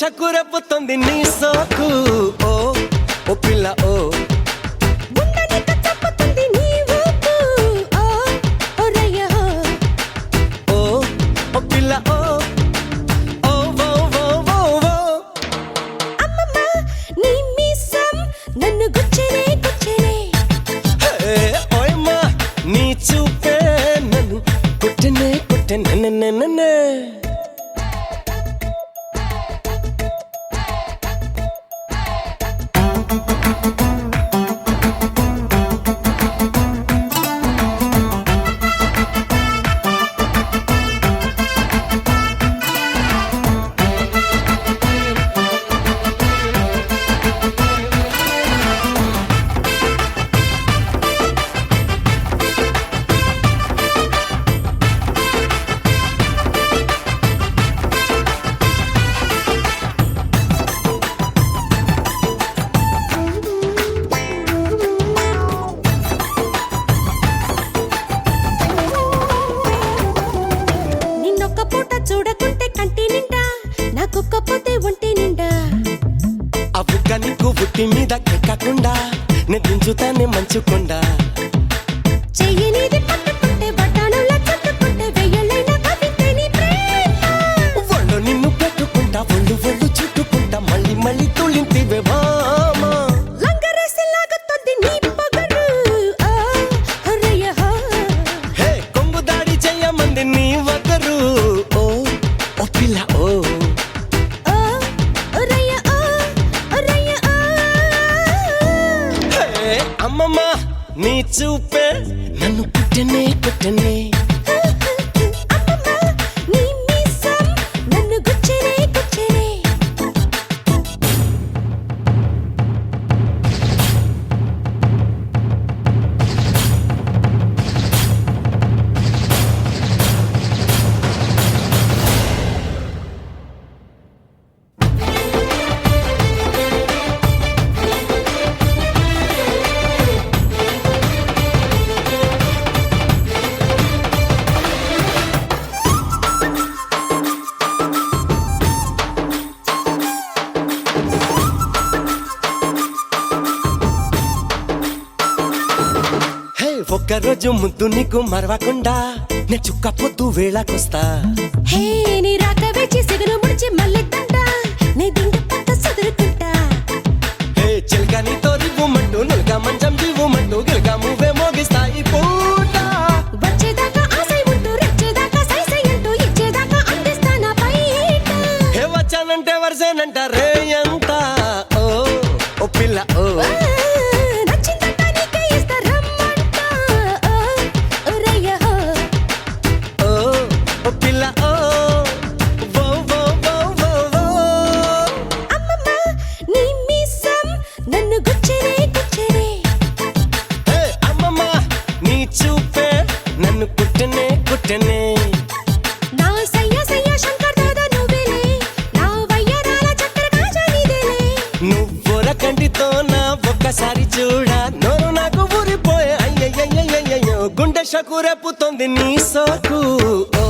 షకురెప్పుతుంది నీ సోకు ఓ ఓ పిల్ల ఓ గుండెనిక చప్పుతుంది నీ ఊపు ఓ ఓ రయ్య ఓ ఓ పిల్ల ఓ ఓ ఓ ఓ ఓ ఓ అమ్మమ్మ నీ మీసం నన్ను గుచ్చెనే గుచ్చెనే హే ఓయమ్మా నీ చూపే నన్ను కొట్టనే కొట్టనే నిన్నొక్క పూట చూడకుంటే కంటి నిండా నాకొక్కపోతే ఒంటి నిండా అవ్వుక నీకు బుట్టి మీద ఎక్కకుండా నేను దించుతానే మంచుకుండా చెయ్యనిది పట్టుకుంటే బఠానులా చుట్టుకుంటే వెయ్యలైన కవితే నీ ప్రేమ ఒళ్ళు నిన్ను పెట్టుకుంటా ఒళ్ళు ఒళ్ళు చుట్టుకుంటా మళ్ళీ మళ్ళీ తుళ్ళింతివే భామా లంగరేసి లాగుతుంది నీ పొగరు ఓ ఓ రయ్య హే కొంగు దాడి చెయ్యమంది నీ వగరు ఓ ఓ పిల్ల ఓ ఓ ఓ రయ్య ఓ రయ్య హే అమ్మమ్మ నీ చూపే నన్ను కుట్టనే కుట్టనే అమ్మమ్మ నీ మీసం నన్ను గుచ్చెనే గుచ్చెనే హే ఒక్కరోజు ముద్దు నీకు మరవకుండా నే చుక్క పొద్దు వేళకొస్తా హే నీ రాక వేచి సిగురు ముడిచి మల్లెదండ నీ దిండు పట్ట సదురుకుంటా హే చిల్గా నీతో రివ్వుమంటూ నులుగా మంచం దివ్వుమంటూ గిల్గా మూవే మోగిస్తాయి పూట వచ్చేదాకా ఆశై ఉంటూ రెచ్చేదాకా సైసై అంటూ ఇచ్చేదాకా అందిస్తానా బయట హే వచ్చానంటే వరసేనంట రే ఎంత ఓ ఓ పిల్ల ఓ నచ్చిందంట నీకే ఇస్తా రమ్మంట ఓ ఓ రయ్య ఓ ఓ పిల్ల ఓ ఓ ఓ ఓ ఓ ఓ అమ్మమ్మ నీ మీసం నన్ను గుచ్చెనే గుచ్చెనే హే అమ్మమ్మ నీ చూపే నన్ను కుట్టనే కుట్టనే నా సయ్య సయ్య శంకర్ దాదా నువ్వేలే నా వయ్యరాల చక్కెర కాజా నీదేలే నువ్వుర కంటితో నా ఒక్కసారి చూడ నోరు నాకు ఊరిపోయే అయ్యయ్యయ్యయ్యో గుండె షకురెప్పుతోంది నీ సోకు ఓ